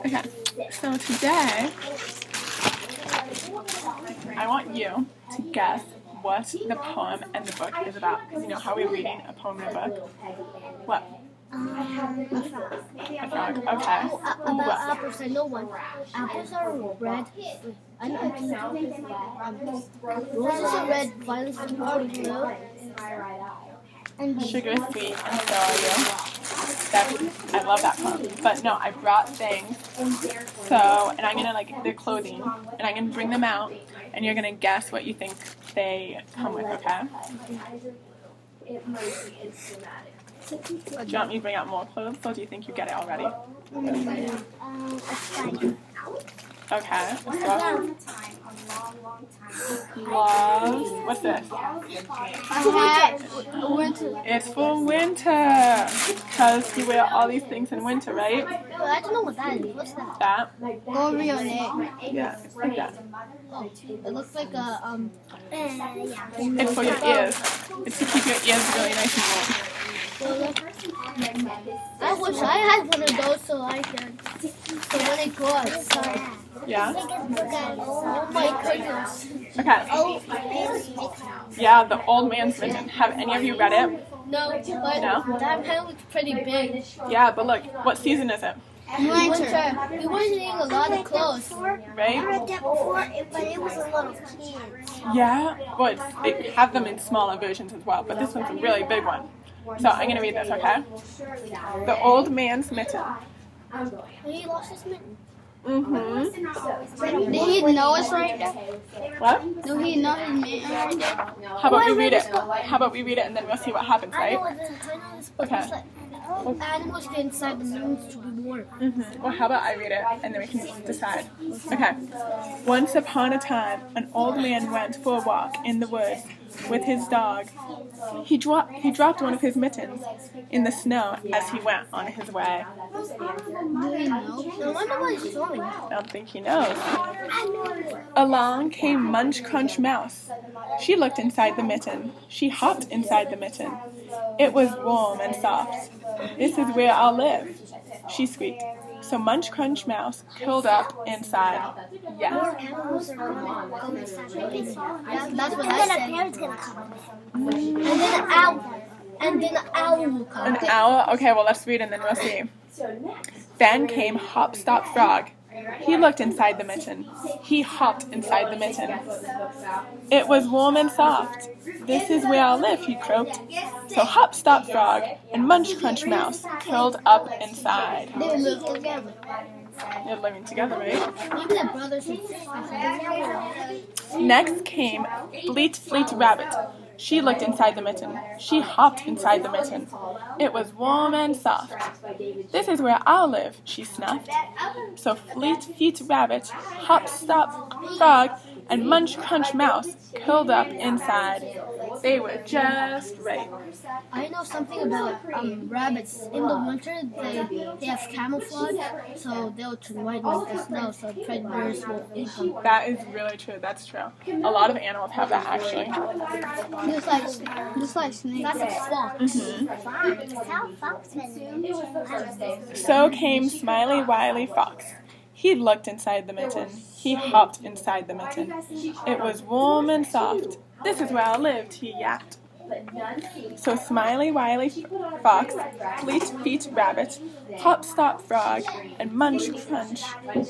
Okay, so today I want you to guess what the poem and the book is about. Because you know how we're reading a poem and a book? What? A frog. A frog. Okay. About apples, I know one. Apples are red. I know. Roses are red, violets are blue. And Sugar is sweet, and so are you. I love that poem. But no, I brought things. So, and I'm gonna their clothing, and I'm gonna bring them out, and you're gonna guess what you think they come with. Okay? Do you want me to bring out more clothes, or do you think you get it already? a spider. Okay. Let's go. Gloves. What's this? A hat. Winter. It's for winter, because you wear all these things in winter, right? Well, I don't know what that is. What's that? That? Go over your neck. Yeah, it's like that. Oh, it looks like a It's for your ears. It's to keep your ears really nice and warm. I wish I had one of those so I could. So when it goes. Yeah? Oh my goodness. Okay. Oh, Yeah, the old man's mitten. Have any of you read it? no, but No? that pen looks pretty big. Yeah, but look, what season is it? Winter. We weren't eating a lot of clothes. Right? read that before, but it was a little kid. Yeah? Well, they have them in smaller versions as well, but this one's a really big one. So I'm going to read this, okay? The old man's mitten. He lost his mitten. Mm-hmm. Did he know us right there? What? Do he know his mitten right there? How about we read it? How about we read it and then we'll see what happens, right? I know this book. Okay. It's like, animals get inside the moons to be warm. Mm-hmm. Well, how about I read it and then we can decide. Okay. Once upon a time, an old man went for a walk in the woods with his dog. He dropped one of his mittens in the snow as he went on his way. Do we know? I wonder what he's doing. I don't think he knows. Along came Munch Crunch Mouse. She looked inside the mitten. She hopped inside the mitten. It was warm and soft. This is where I'll live, she squeaked. So Munch Crunch Mouse curled up inside. Yes. Animals are going to go inside the mitten. That's what I said. And then a bear's going to come. And then an owl. And then an owl will come. An owl? Okay, well, let's read and then we'll see. Then came Hop Stop Frog. He looked inside the mitten. He hopped inside the mitten. It was warm and soft. This is where I'll live, he croaked. So Hop Stop Frog and Munch Crunch Mouse curled up inside. They live together. They're living together, right? Maybe they're brothers and sisters. Next came Fleet Rabbit. She looked inside the mitten. She hopped inside the mitten. It was warm and soft. This is where I'll live, she snuffed. So Fleet Rabbit, Hop Stop Frog, and Munch Crunch Mouse curled up inside. They were just right. I know something about rabbits. In the winter, they have camouflage, so they'll turn white like the snow, so predators won't eat them. That is really true. That's true. A lot of animals have that, actually. Just like snakes. That's a fox. Mm-hmm. So came Smiley Wiley Fox. He looked inside the mitten. He hopped inside the mitten. It was warm and soft. This is where I lived, he yapped. So Smiley Wiley Fox, Fleet Rabbit, Hop Stop Frog, and Munch Crunch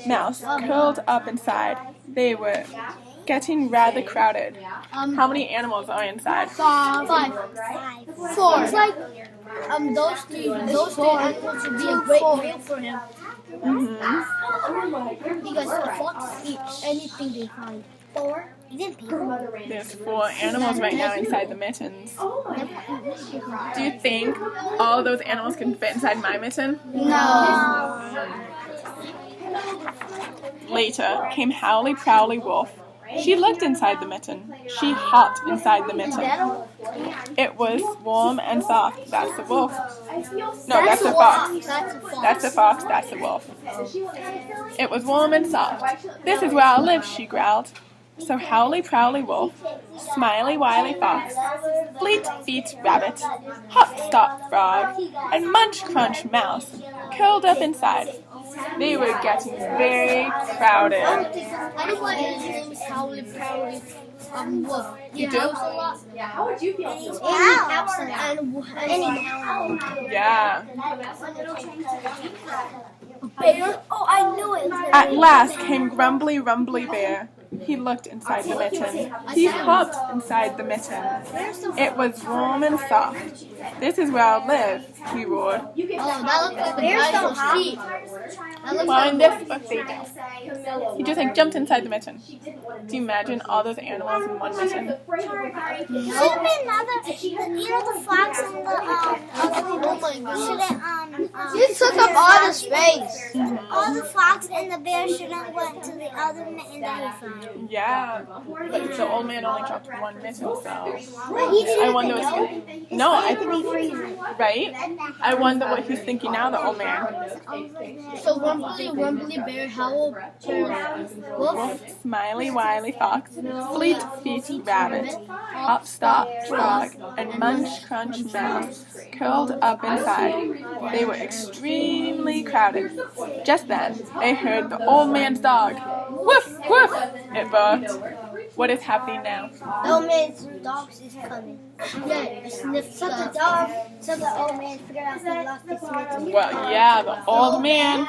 Mouse curled up inside. They were getting rather crowded. How many animals are inside? 5. 4. It's like those three animals would be a great meal for him. Mm-hmm. Because the fox eats anything they find. 4. There's 4 animals right now inside the mittens. Do you think all of those animals can fit inside my mitten? No. Later came Howly Prowly Wolf. She looked inside the mitten. She hopped inside the mitten. It was warm and soft. That's the wolf. No, that's the fox. That's the fox. That's the wolf. It was warm and soft. This is where I'll live, she growled. So Howly Prowly Wolf, Smiley Wiley Fox, Fleet Rabbit, Hop Stop Frog, and Munch Crunch Mouse curled up inside. They were getting very crowded. I know why his name is Howley Prowley Wolf. You do? How would you feel? Yeah. Bear? Oh, I knew it. At last came Grumbly Rumbly Bear. He looked inside the mitten. He hopped inside the mitten. It was warm and soft. This is where I'll live, he roared. Oh, that looks like the dinosaur sheep. Well, in this book they don't. He just jumped inside the mitten. Do you imagine all those animals in one mitten? Shouldn't be another, the fox and the Oh my goodness. you took up all the space. all the fox and the bear shouldn't went to the other mitten that he found. Yeah. The old man only dropped one mitten, so He didn't I wonder what's no, I think right? I wonder what he's thinking now, the old man. So Rumbly Bear, Howl Bear, Wolf, Smiley Wily Fox, Fleet Feet Rabbit, Hop Stop Frog, and Munch Crunch Mouse curled up inside. They were extremely crowded. Just then, they heard the old man's dog. Woof, woof, it barked. What is happening now? The old man's dog is coming. yeah, sniff So the stuff. dog, so the old man figured out he lost his mitten. Well, yeah, the old man.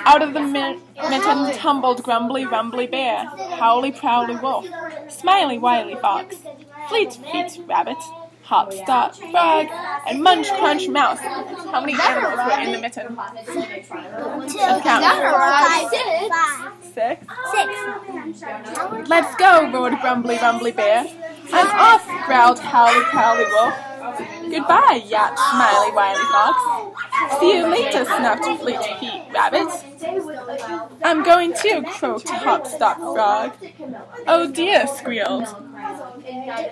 Out of the mitten tumbled Grumbly Rumbly Bear, Howly Prowly Wolf, Smiley Wily Fox, Fleet Feet Rabbit, Hop Stop Frog, and Munch Crunch Mouse. How many animals were in the mitten? Let's count. Five. 6? 6. Let's go, roared Grumbly Rumbly Bear. I'm off, growled Howly Prowly Wolf. Goodbye, yapped Smiley Wily Fox. See you later, snuffed Fleet Feet Rabbit. I'm going too, croaked Hop Stop Frog. Oh dear, squealed.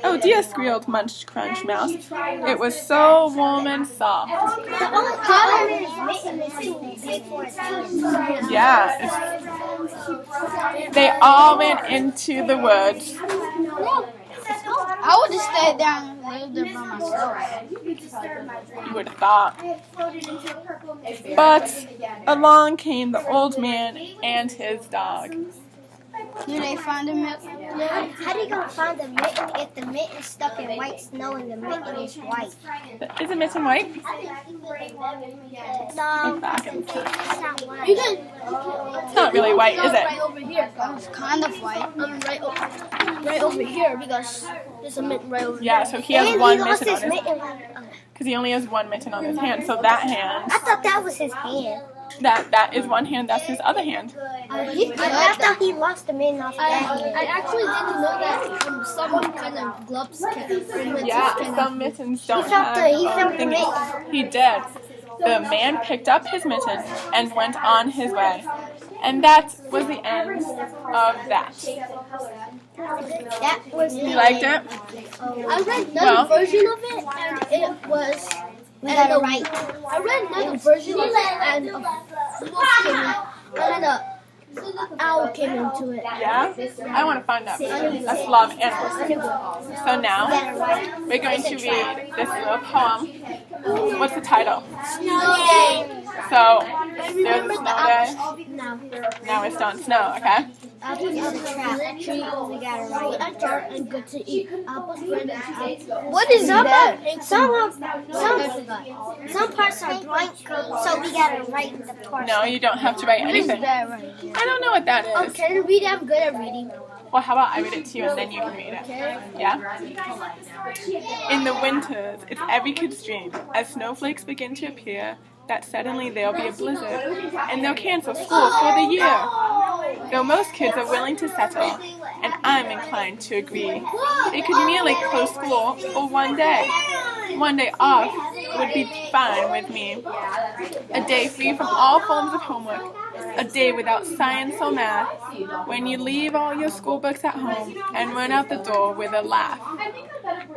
Oh dear, squealed Munch Crunch Mouse. It was so warm and soft. The only problem is mitten is too big for his hands. Yeah. They all went into the woods. I would just stay down and live there by myself. You would have thought. But along came the old man and his dog. Do they find a milk? How do you gonna find the mitten if the mitten is stuck in white snow and the mitten is white? Is it mitten white? No, Look back and see. it's not white. You can. It's not really white, is Right it? over here. It's kind of white. Right over here because there's a mitten right over Yeah, here. so he has And one he lost mitten on his his mitten. because he only has one mitten on his hand. So that hand, I thought that was his hand. that is one hand. That's his other hand. I thought he lost the mitten off that hand. I actually didn't know that some kind of gloves can. Yeah, some mittens don't He felt have. the mitten. He did. The man picked up his mitten and went on his way. And that was the end of that. That was You liked it? I read another Well. version of it, and it was. We got it right. I read another version of it, and a wolf came in, and then a owl came into it. Yeah? I want to find out. Let's love animals. So now, we're going to read this little poem. What's the title? So, there's a snow day. No. Now it's done snow, okay? Apples is a trap. We got it right. And dark and good to eat. Apples, bread, and apples. What is that? Some Some parts are blank, so we got to write the parts. No, you don't have to write is anything. that right? I don't know what that is. Okay, read. I'm good at reading. Well, how about I read it to you and then you can read it? Okay. Yeah? In the winters, it's every kid's dream. As snowflakes begin to appear, that suddenly there'll be a blizzard, and they'll cancel school for the year. Though most kids are willing to settle, and I'm inclined to agree, they could merely close school for one day. One day off would be fine with me. A day free from all forms of homework. A day without science or math. When you leave all your school books at home and run out the door with a laugh.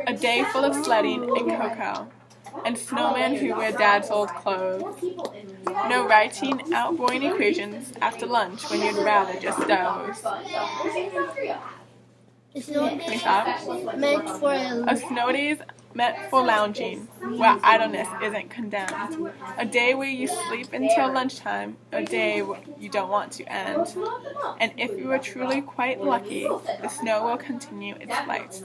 A day full of sledding and cocoa. And snowmen who wear dad's old clothes. No writing out boring equations after lunch when you'd rather just doze. It's not Can we stop? meant for a A snow day's meant for lounging, where idleness isn't condemned. A day where you sleep until lunchtime, a day you don't want to end. And if you are truly quite lucky, the snow will continue its flight,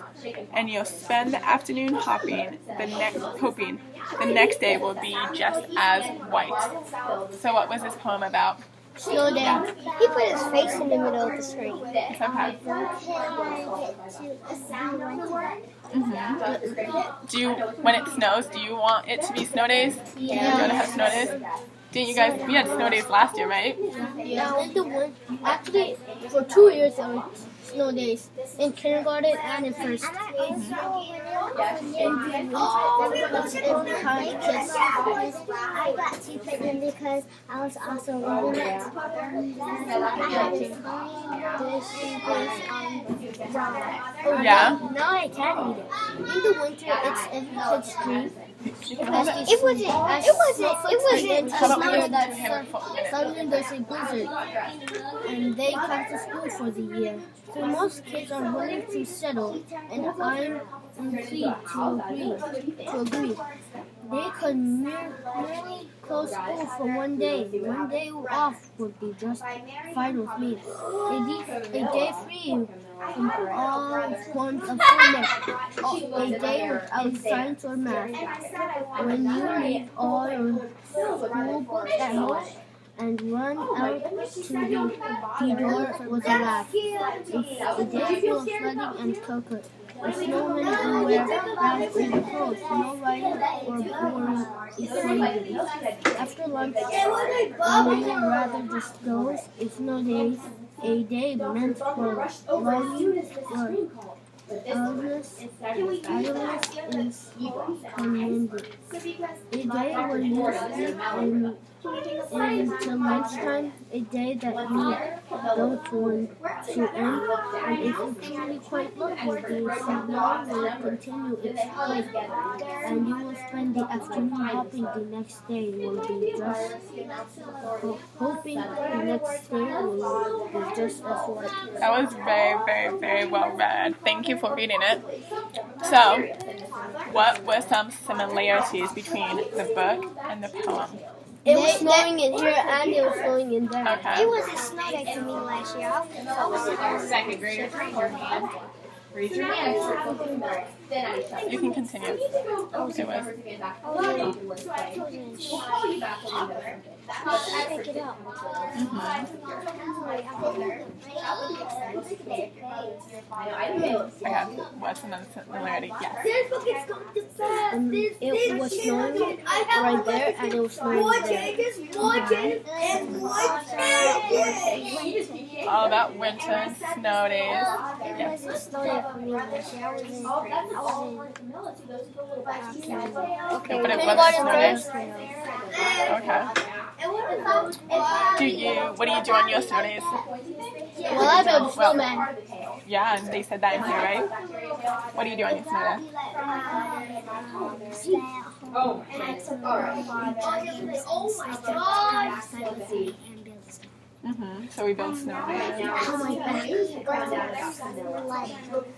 and you'll spend the afternoon hoping the next day will be just as white. So what was this poem about? Snow day. He put his face in the middle of the screen. It's okay. Do you, when it snows, do you want it to be snow days? Yeah. Do you want to have snow days? Didn't you guys, we had snow days last year, right? Yeah. Actually, for 2 years there were snow days in kindergarten and in first. I got to put them because I was also loving it. Yeah. Now I can eat it. In the winter, it's green. It wasn't Suddenly there's a blizzard, and they come to school for the year. So most kids are willing to settle, and I'm inclined to agree. They could merely close school for one day. One day off would be just fine with me. A day free from all forms of homework. A day without science or math. When you leave all your school books at home and run out to the door with a laugh. A day full of sledding and cocoa. The snowmen will wear round overcoats, no riding or boring equations. After lunch, many rather just goes. It's no days, a day meant for longing, for idleness is commended. A day when you sleep until lunchtime, a day that you don't want to end, and if you're truly quite lucky, the snow will continue its flight, and you will spend the afternoon hoping the next day will be just as white. That was very, very, very well read. Thank you for reading it. So, what were some similarities between the book and the poem? It was snowing in here and it was snowing in there. Okay. It wasn't snow day to me last year. I was Second graders, raise your hand. Raise your hand. You can continue. It was. pick it up. Okay. What's another similarity? Yes. It was snowing right there and it was snowing there. All about winter and snow days. It Yes. wasn't snow day for me last year. I was in Okay, but it wasn't snow days. Okay. What do you do on your snow days? Well, I built a snowman. Yeah, and they said that in here, right? What do you do on your snow day? So we build snowmen. Oh my God.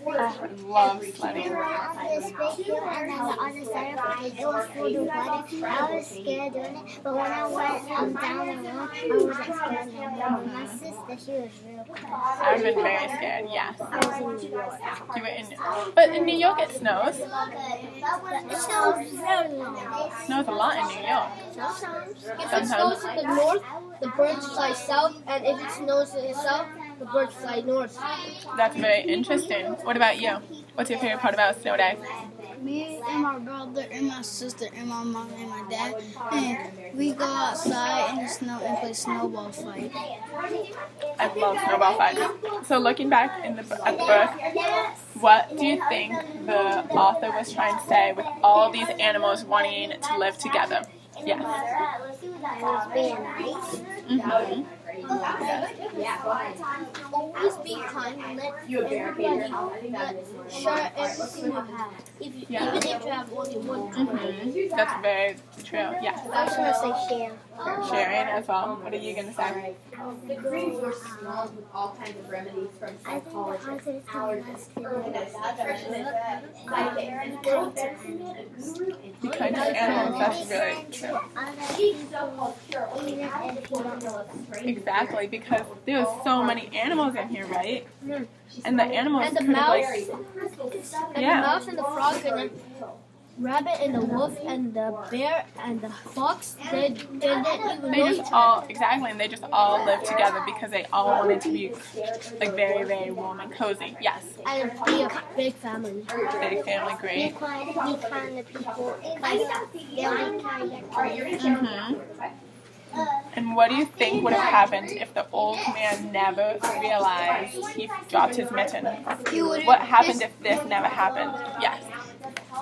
I love sledding. This big hill and then the other side of it, it was full of water. I was scared doing it, but when I went down the road, I wasn't scared anymore. My sister, she was real close. I've been very scared, yes. I was in New York. You were in, but in New York it snows. It snows very long. Snows a lot in New York. Sometimes. If it snows in the north, the birds fly south, and if it snows in the south, the birds fly north. That's very interesting. What about you? What's your favorite part about snow day? Me and my brother and my sister and my mom and my dad, and we go outside in the snow and play snowball fight. I love snowball fights. So looking back at the book, what do you think the author was trying to say with all these animals wanting to live together? Yes. It was being nice. Always be kind. Let everybody share everything you have. Even if you have only one. That's very true. Yeah. I was going to say share. Sharing as well. What are you going to say? The green were small with all kinds of remedies from I think the psychologists, answer is allergists, Be kind to animals. That's really true. Exactly, because there's so many animals in here, right? And the animals And the could have, mouse, like, and the mouse and the frog and the rabbit and the wolf and the bear and the fox, they didn't even know they each just other. all, exactly, and they just all lived together because they all wanted to be, like, very, very warm and cozy. Yes. And be a big family. Big family, Be great. kind to people. They'll be kind to And what do you think would have happened if the old man never realized he dropped his mitten? What happened if this never happened? Yes.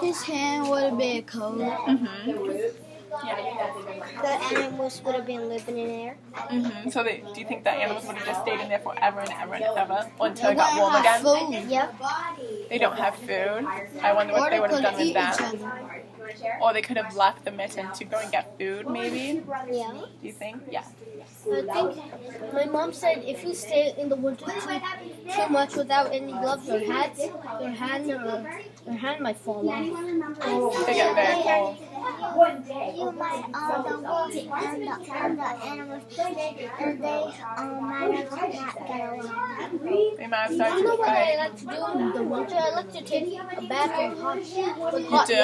His hand would have been cold. Yeah. The animals would have been living in there. So do you think the animals would have just stayed in there forever and ever and ever until it got warm again? Food. Yep. They don't have food. I wonder what they would have done with that. Or they could have left the mitten to go and get food, maybe? Yeah. Do you think? Yeah. I think my mom said if you stay in the winter too much without any gloves or hats, your hand might fall off. They get very cold. You might, the wolves and the animals, they might have not get along. They might have You started know to what I fight. like to do in the winter? I like to take a bath with hot You water. do?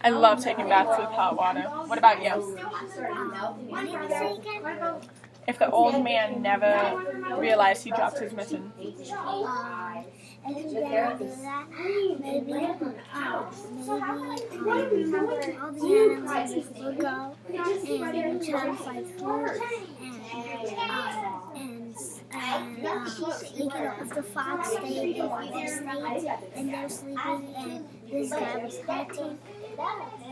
I love taking baths with hot water. What about you? If the old man never realized he dropped his mitten, If you didn't do that, maybe all the animals would go and try to find food if the fox stayed and they're sleeping and this guy was hunting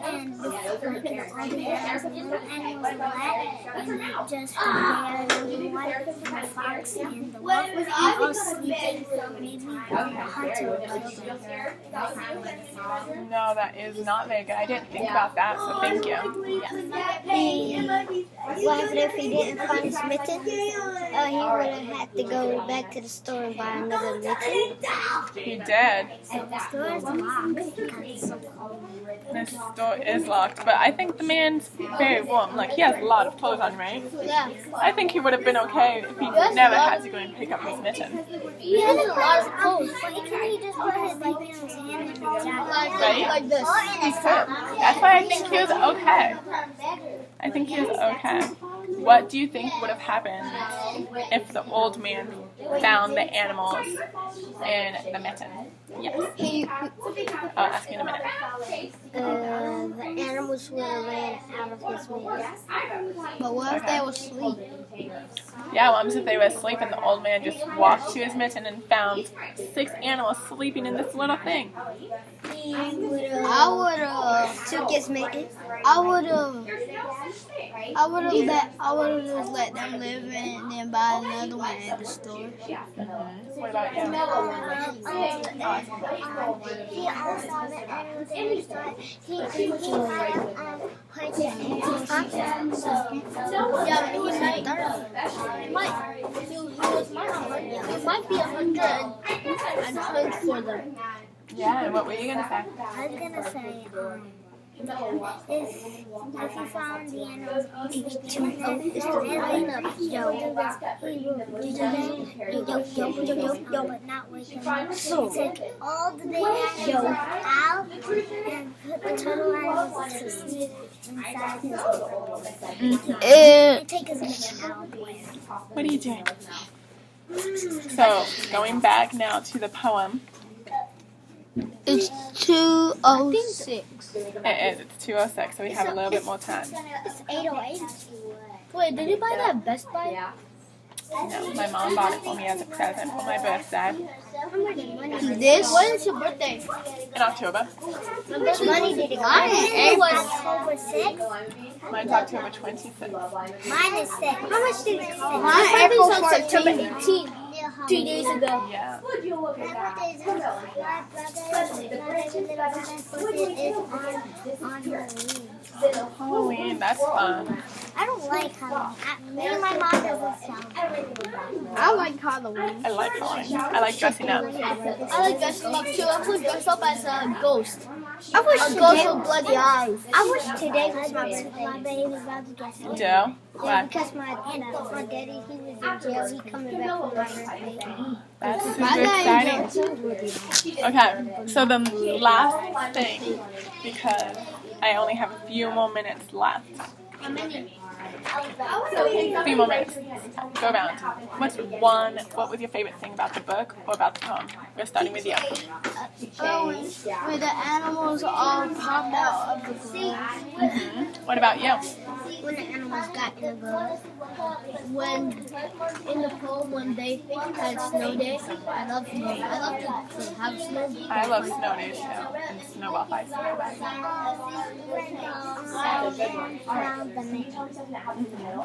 and all the animals were wet and just the bear and the water and the fox and the wolf were all sleeping, maybe the hunter would kill them. no, that is not very good. I didn't think about that, so thank you. What happened if he didn't find his mitten? He would have had to go back to the store and buy another mitten. He did. And the store is locked because it's so cold. This store is locked, but I think the man's very warm. Like, he has a lot of clothes on, right? Yeah. I think he would have been okay if he never had to go and pick up his mitten. He has a lot of clothes. But can he just put his hand in his jacket? Right? Like this. That's why I think he was okay. I think he was okay. What do you think would have happened if the old man found the animals in the mitten? Yes. I'll ask you in a minute. The animals would have ran out of his mitten. But what if they were asleep? Yeah, what happens if they were asleep and the old man just walked to his mitten and found 6 animals sleeping in this little thing? He would have I would have. took his mitten. I would have just let them live in it and then buy another one at the store. What about you? He also the animals in the store. He might have hunted Yeah, but he might be a hunter and hunt for them. Yeah, and what were you going to say? I was gonna say, if you found the animals, but not wake them up. Take all the big animals out and put the turtle animals to sleep inside his and take his mitten out. What are you doing? So, going back now to the poem. It's 2:06. It is. It's 2:06, so we have a little bit more time. It's 8:08. Wait, did you buy that at Best Buy? No, my mom bought it for me as a present for my birthday This? When is your birthday? in October. How much money did it cost? Mine in April. October 6th. Mine's October 26th. Mine is 6. How much did it cost? Mine April on September 14th. 18th. 3 days ago. Yeah. My birthday is my brother's little brother's birthday is on Halloween. Halloween, that's fun. I don't like Halloween. Me and my mom doesn't celebrate. I like Halloween. I like Halloween. I like dressing up. I like dressing up too. I would dress up as a ghost. I wish A ghost with bloody eyes. I wish today was my birthday, but he was about to dress up. Do? Yeah, Why? because my daddy, he was in jail. He coming back from my birthday. That's super My dad exciting. Okay, so the last thing, because I only have a few more minutes left. A few more minutes. Go around. What was your favorite thing about the book or about the poem? We're starting with you. Where the animals all popped out of the ground. What about you? When the animals got in the boat. When in the poem when they had snow day. I love snow. I love to have snow. I love snow days too, and snowball fights.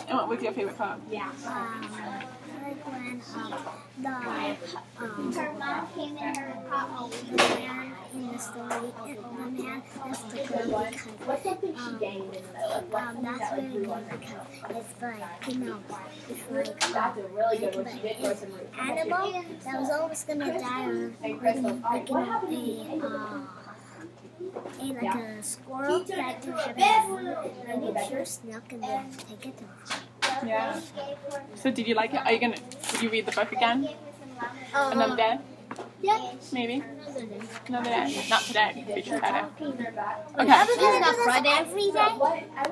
And what was your favorite poem? When the man in the story, the man that's the girl because that's really good because it's like, you know, it's like an animal that was always gonna die or like a squirrel that didn't have any food, and you pure snuck and then take it to Yeah. So did you like it? Would you read the book again? Another day? Yeah. Maybe? Another day. Not today. We just had it. Okay. Okay. Not Friday. every day.